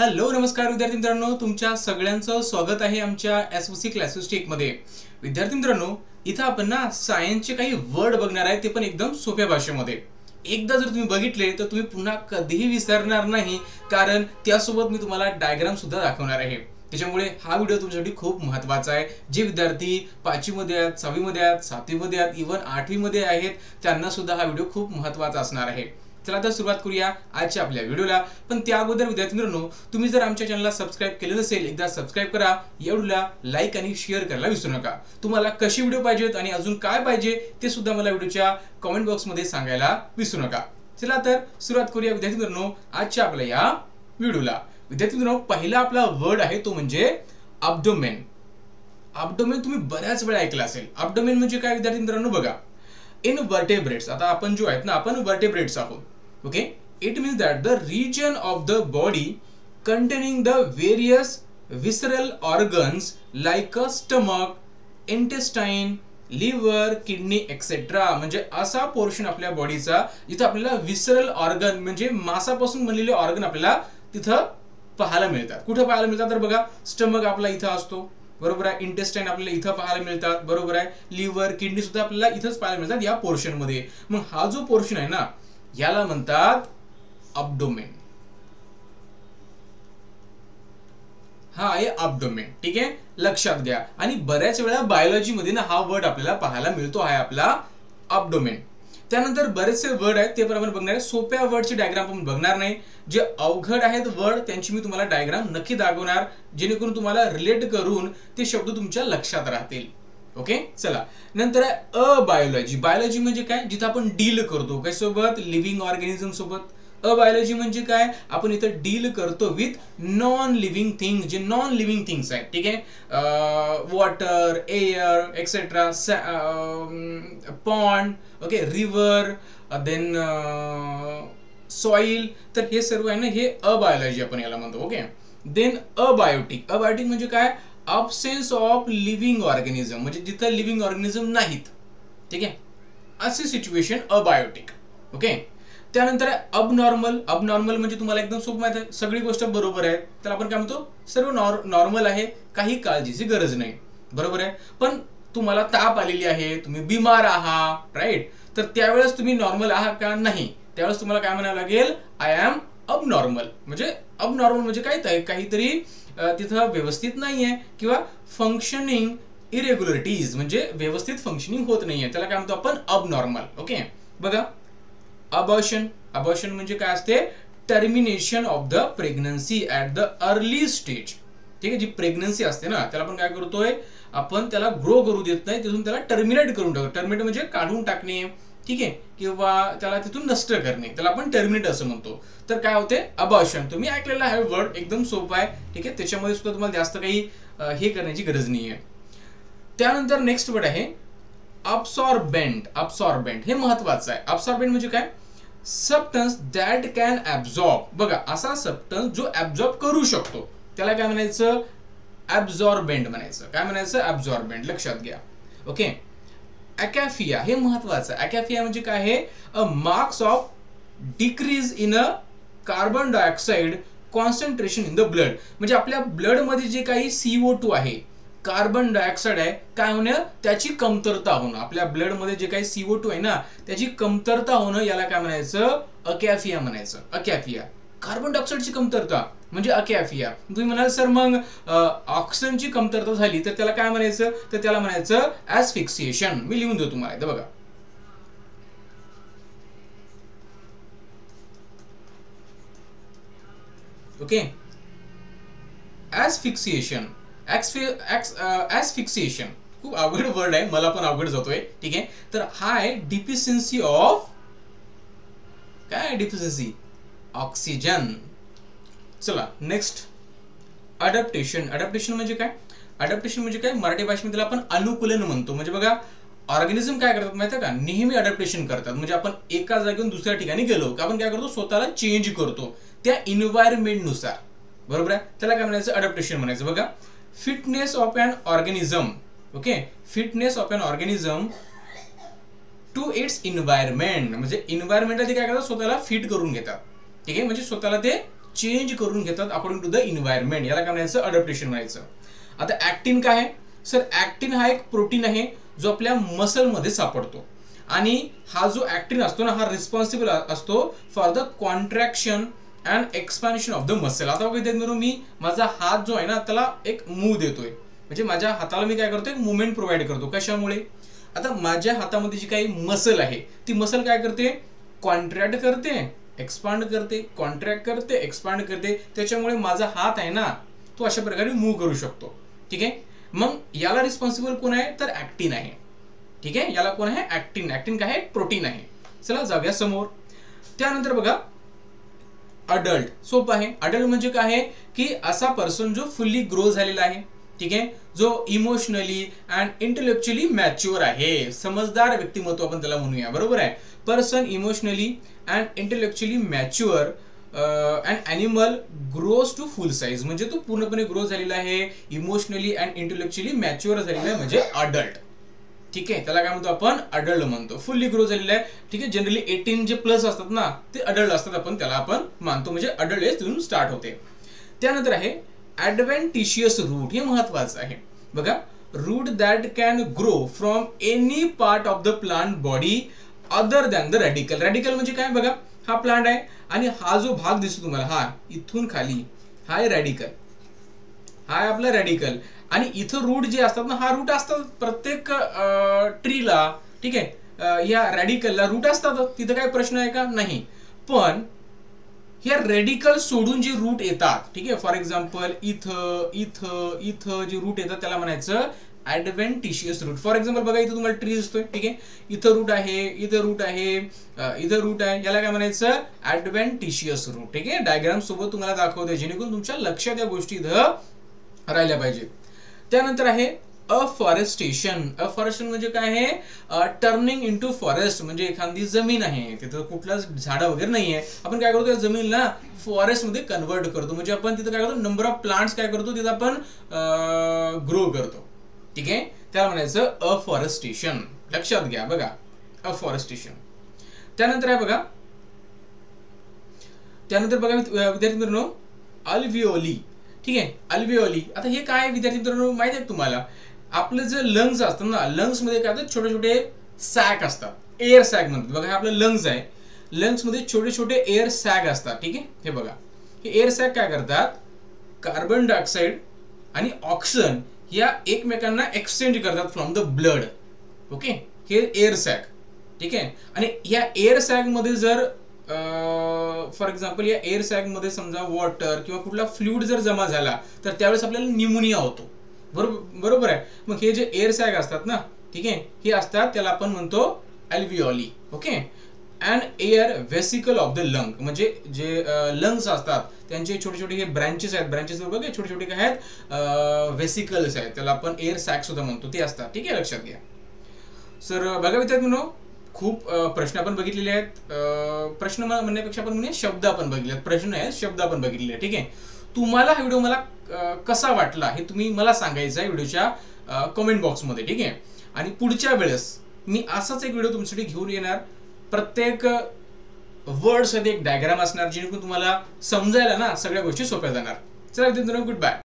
Hello नमस्कार विद्यार्थी मित्रांनो, तुमच्या सगळ्यांचं स्वागत आहे आमच्या एसओसी क्लासेस टेक मध्ये। विद्यार्थी मित्रांनो, इथं आपण ना सायन्सचे काही वर्ड बघणार आहे, ते पण एकदम सोप्या भाषेमध्ये। एकदा जर तुम्ही बघितले तर तुम्ही पुन्हा कधीही विसरणार नाही, कारण त्यासोबत मी तुम्हाला डायग्राम सुद्धा दाखवणार आहे। त्याच्यामुळे हा व्हिडिओ तुमच्यासाठी खूप महत्त्वाचा आहे। जे विद्यार्थी 5वी मध्ये आहेत, 6वी मध्ये आहेत, 7वी मध्ये आहेत, इव्हन 8वी मध्ये आहेत, त्यांना सुद्धा हा व्हिडिओ खूप महत्त्वाचा असणार आहे। चला तर सुरुवात करूया आजच्या आपल्या व्हिडिओला। पण त्या अगोदर विद्यार्थी मित्रांनो, तुम्ही जर आमच्या चॅनलला सबस्क्राइब केले नसेल, एकदा सबस्क्राइब करा, या व्हिडिओला लाईक आणि शेअर करायला विसरू नका। तुम्हाला कशी व्हिडिओ पाहिजेत आणि अजून काय पाहिजे ते सुद्धा मला व्हिडिओच्या कमेंट बॉक्स मध्ये सांगायला विसरू नका। चला तर सुरुवात करूया विद्यार्थी मित्रांनो आजच्या आपल्या या व्हिडिओला। विद्यार्थी मित्रांनो, पहिला आपला वर्ड आहे तो म्हणजे अब्डोमेन। अब्डोमेन तुम्ही बऱ्याच वेळा ऐकलं असेल। अब्डोमेन म्हणजे काय विद्यार्थी मित्रांनो, बघा, इन वर्टेब्रेट्स, आता आपण जो आहेत ना, आपण वर्टेब्रेट्स आहोत, okay. It means that the region of the body containing the various visceral organs like a stomach, intestine, liver, kidney etcetera. म्हणजे असा पोर्शन आपल्या बॉडीचा जिथे आपल्याला विसरल ऑर्गन म्हणजे मांसापासून बनलेले ऑर्गन आपल्याला तिथं पाहायला मिळतात। कुठे पाहायला मिळतात तर बघा, स्टमक आपला इथं असतो, बरोबर आहे। इंटेस्टाइन आपल्याला इथं पाहायला मिळतात, बरोबर आहे। लिव्हर, किडनी सुद्धा आपल्याला इथंच पाहायला मिळतात या पोर्शन मध्ये। मग हा जो पोर्शन आहे ना, याला म्हणतात अब्डोमेन। हा आहे अब्डोमेन, ठीक आहे, लक्षात घ्या। आणि बऱ्याच वेळा बायोलॉजी मध्ये ना हा वर्ड आपल्याला पाहायला मिळतो, आहे आपला अब्डोमेन। त्यानंतर बरेचसे वर्ड आहेत ते पण आपण बघणार आहे। सोप्या वर्डची डायग्राम आपण बघणार नाही, जे अवघड आहेत वर्ड त्यांची मी तुम्हाला डायग्राम नक्की दाखवणार, जेणेकरून तुम्हाला रिलेट करून ते शब्द तुमच्या लक्षात राहतील, ओके। चला, नंतर आहे अबायोलॉजी। बायोलॉजी म्हणजे काय, जिथे आपण डील करतो काय सोबत, लिव्हिंग ऑर्गॅनिझम सोबत। अबायोलॉजी म्हणजे काय, आपण इथं डील करतो विथ नॉन लिव्हिंग थिंग, जे नॉन लिव्हिंग थिंग्स आहेत, ठीक आहे। Water, air etcetera, pond, okay, river, then soil, तर हे सर्व आहे ना, हे अबायोलॉजी आपण याला म्हणतो, ओके। Then abiotic. अबायोटिक म्हणजे काय, अब्सेन्स ऑफ लिव्हिंग ऑर्गॅनिझम, म्हणजे जिथं लिव्हिंग ऑर्गॅनिझम नाहीत, ठीक आहे, असे सिच्युएशन अबायोटिक, ओके। त्यानंतर अबनॉर्मल। अबनॉर्मल म्हणजे तुम्हाला एकदम सोपं माहिती आहे, सगळी गोष्ट बरोबर आहे, तर आपण काय म्हणतो, सर्व नॉर्मल आहे, काही काळजीची गरज नाही, बरोबर आहे। पण तुम्हाला ताप आलेली आहे, तुम्ही बिमार आहात, राईट, तर त्यावेळेस तुम्ही नॉर्मल आहात का, नाही, त्यावेळेस तुम्हाला काय म्हणावं लागेल, आय एम अबनॉर्मल। म्हणजे अबनॉर्मल म्हणजे काय, काहीतरी तिथं व्यवस्थित नाहीये, किंवा फंक्शनिंग इरेग्युलरिटीज, म्हणजे व्यवस्थित फंक्शनिंग होत नाहीये, त्याला काय म्हणतो आपण, अबनॉर्मल, ओके। बघा, अबॉर्शन। अबॉर्शन म्हणजे काय असते, termination of the pregnancy at the early stage, ठीक आहे। जी प्रेग्नन्सी असते ना, त्याला आपण काय करतोय, आपण त्याला ग्रो करू देत नाही, तिथून त्याला टर्मिनेट करून टाकतो। टर्मिनेट म्हणजे काढून टाकणे, ठीक आहे, किंवा त्याला तिथून नष्ट करणे, त्याला आपण टर्मिनेट असं म्हणतो। तर काय होते, अबॉर्शन। तुम्ही ऐकलेला आहे वर्ड, एकदम सोपा आहे, ठीक आहे, त्याच्यामध्ये सुद्धा तुम्हाला जास्त काही हे करण्याची गरज नाहीये। त्यानंतर नेक्स्ट वर्ड आहे अब्सॉर्बेंट। अब्सॉर्बेंट हे महत्वाचं आहे। अब्सॉर्बेंट म्हणजे काय, सबस्टन्स दॅट कॅन ऍब्सॉर्ब। बघा, असा सबस्टन्स जो ऍब्सॉर्ब करू शकतो, त्याला काय म्हणायचं, ऍब्सॉर्बेंट म्हणायचं। काय म्हणायचं, ऍब्सॉर्बेंट, लक्षात घ्या, ओके। अकॅफिया हे महत्वाचं आहे। अकॅफिया म्हणजे काय आहे, a marks of decrease in a carbon dioxide concentration in the blood. म्हणजे आपल्या ब्लड मध्ये जे काही CO2 आहे, कार्बन डायऑक्साइड आहे, काय होणं, त्याची कमतरता होणं। आपल्या ब्लड मध्ये जे काही CO2 आहे ना, त्याची कमतरता होणं, याला काय म्हणायचं, अकॅफिया म्हणायचं। अकॅफिया, कार्बन डायऑक्साइडची कमतरता म्हणजे अकॅफिया। तुम्ही म्हणाल सर मग ऑक्सिजनची कमतरता झाली तर त्याला काय म्हणायचं, तर त्याला म्हणायचं ऍस्फिक्सिएशन। मी लिहून देतो तुम्हाला इथं, बघा, ओके। ऍस्फिक्सिएशन, ऍस्फिक्सिएशन खूप अवघड वर्ड आहे, मला पण अवघड जातोय, ठीक आहे। तर हा आहे डिफिशियन्सी ऑफ, काय डिफिशियन्सी, ऑक्सिजन। चला, नेक्स्ट अडॅप्टेशन। अडॅप्टेशन म्हणजे काय, अडॅप्टेशन म्हणजे काय, मराठी भाषेमध्ये आपण अनुकूलन म्हणतो। म्हणजे बघा, ऑर्गॅनिझम काय करतात माहिती आहे का, नेहमी अडॅप्टेशन करतात। म्हणजे आपण एका जागेवरून दुसऱ्या ठिकाणी गेलो की आपण काय करतो, स्वतःला चेंज करतो त्या एन्व्हायरमेंट नुसार, बरोबर आहे। त्याला काय म्हणायचं, अडॅप्टेशन म्हणायचं। बघा, fitness of an organism, okay, fitness of an organism to its environment, म्हणजे एन्व्हायरमेंटला ते काय करतात, स्वतःला फिट करून घेतात, ठीक आहे, म्हणजे स्वतःला ते चेंज करून घेतात अकॉर्डिंग टू द इन्व्हायरमेंट. याला काय म्हणायचं, अडॅप्टेशन म्हणायचं. आता ऍक्टिन काय आहे सर, ऍक्टिन हा एक प्रोटीन आहे जो आपल्या मसलमध्ये सापडतो आणि हा जो ऍक्टिन असतो ना, हा रिस्पॉन्सिबल असतो for the contraction and expansion of the muscle. आता बघा मी माझा हात जो आहे ना त्याला एक मूव देतोय, म्हणजे माझ्या हाताला मी काय करतोय, मुवमेंट प्रोव्हाइड करतो. कशामुळे, आता माझ्या हातामध्ये जी काही मसल आहे ती मसल काय करते, कॉन्ट्रॅक्ट करते, एक्सपांड करते, कॉन्ट्रॅक्ट करते, एक्सपांड करते. त्याच्यामुळे माझा हात आहे ना तो अशा प्रकारे मूव्ह करू शकतो. ठीक आहे, मग याला रिस्पॉन्सिबल कोण आहे, तर ऍक्टिन आहे. ठीक आहे, याला कोण आहे, ऍक्टिन. ऍक्टिन काय आहे, प्रोटीन आहे. चला जाऊया समोर. त्यानंतर बघा अडल्ट. सोपं आहे. अडल्ट म्हणजे काय आहे की असा पर्सन जो फुल्ली ग्रो झालेला आहे. ठीक आहे, जो इमोशनली अँड इंटेलेक्च्युअली मॅच्युअर आहे, समजदार व्यक्तिमत्व आपण त्याला म्हणूया. बरोबर आहे, person emotionally and intellectually mature and animal grows to full size. म्हणजे तो पूर्णपणे ग्रो झालेला आहे, इमोशनली अँड इंटेलेक्च्युअली मॅच्युअर झालेला आहे, म्हणजे अडल्ट. ठीक आहे, त्याला काय म्हणतो आपण, अडल्ट म्हणतो. फुल्ली ग्रो झालेला आहे. ठीक आहे, जनरली 18 जे प्लस असतात ना ते अडल्ट असतात, आपण त्याला आपण मानतो, म्हणजे अडल्ट एज तिथून स्टार्ट होते. त्यानंतर आहे ॲडव्हेंटिशियस रूट. हे महत्वाचं आहे बघा. Root that can grow from any part of the plant body other than the radical. Radical म्हणजे काय बघा, हा प्लांट आहे आणि हा जो भाग दिसतो तुम्हाला, हा इथून खाली, हा आहे रॅडिकल, हा आहे आपला रॅडिकल. आणि इथं रूट जे असतात ना, हा रूट असतात प्रत्येक ट्रीला. ठीक आहे, या रॅडिकलला रूट असतात, तिथं काय प्रश्न आहे का, नाही. पण ह्या रेडिकल सोडून जे रूट येतात, ठीक आहे, फॉर एक्झाम्पल इथं इथं इथं जे रूट येतात त्याला म्हणायचं ॲडव्हेंटिशियस रूट. फॉर एक्झाम्पल बघा, इथं तुम्हाला ट्री दिसतोय. ठीक आहे, इथं रूट आहे, इथं रूट आहे, इथं रूट आहे, याला काय म्हणायचं, ॲडव्हेंटिशियस रूट. ठीक आहे, डायग्राम सोबत तुम्हाला दाखवतोय जेणेकरून तुमच्या लक्षात या गोष्टी इथं राहिल्या पाहिजे. त्यानंतर आहे अफॉरेस्टेशन. अफॉरेस्टेशन म्हणजे काय आहे, टर्निंग इनटू फॉरेस्ट. म्हणजे एखादी जमीन आहे, तिथं कुठलाच झाडं वगैरे नाहीये, आपण काय करतो, त्या जमीनला फॉरेस्ट मध्ये कन्वर्ट करतो. म्हणजे आपण तिथं काय करतो, नंबर ऑफ प्लांट्स काय करतो, तिथं आपण ग्रो करतो. ठीक आहे, त्याला म्हणायचं अफॉरेस्टेशन. लक्षात घ्या बघा, अफॉरेस्टेशन. त्यानंतर आहे बघा, त्यानंतर बघा विद्यार्थी मित्रांनो, अल्व्हिओली. ठीक आहे, अल्व्हिओली. आता हे काय विद्यार्थी मित्रांनो माहिती आहे तुम्हाला, आपलं जे लंग्स असतात ना, लंग्स मध्ये काय असतात, छोटे छोटे सॅक असतात, एअर सॅक म्हणतात. बघा हे आपलं लंग्स आहे, लंग्स मध्ये छोटे छोटे एअर सॅक असतात. ठीक आहे, हे बघा, हे एअर सॅक काय करतात, कार्बन डायऑक्साईड आणि ऑक्सिजन या एकमेकांना एक्सचेंज करतात फ्रॉम द ब्लड. ओके, हे एअर सॅक. ठीक आहे, आणि या एअर सॅक मध्ये जर फॉर एक्झाम्पल या एअर सॅक मध्ये समजा वॉटर किंवा कुठला फ्लुइड जर जमा झाला तर त्यावेळेस आपल्याला न्यूमोनिया होतो. बरोबर आहे. मग हे जे एअर सॅक असतात ना, ठीक आहे, हे असतात, त्याला आपण म्हणतो alveoli. Okay, and air vesicle of the lung. म्हणजे जे लंग्स असतात त्यांचे छोटे छोटे हे ब्रँचेस आहेत, ब्रँचेस बघा छोटे छोटे काय आहेत, व्हेसिकल्स आहेत, त्याला आपण एअर सॅक सुद्धा म्हणतो, ते असतात. ठीक आहे, लक्षात घ्या. सर बघा विद्यार्थ्यांनो, खूप प्रश्न आपण बघितलेले आहेत. प्रश्न म्हणण्यापेक्षा आपण म्हणूया शब्द आपण बघितले आहेत, प्रश्न आहेत, शब्द आपण बघितलेले आहेत. ठीक आहे, तुम्हाला हा व्हिडिओ मला कसा वाटला हे तुम्ही मला सांगायचं आहे व्हिडिओच्या कमेंट बॉक्समध्ये. ठीक आहे, आणि पुढच्या वेळेस मी असाच एक व्हिडिओ तुमच्यासाठी घेऊन येणार. प्रत्येक वर्डसाठी एक डायग्राम असणार जेणेकरून तुम्हाला समजायला ना सगळ्या गोष्टी सोप्या जाणार. चला विद्यार्थ्यांनो, गुड बाय.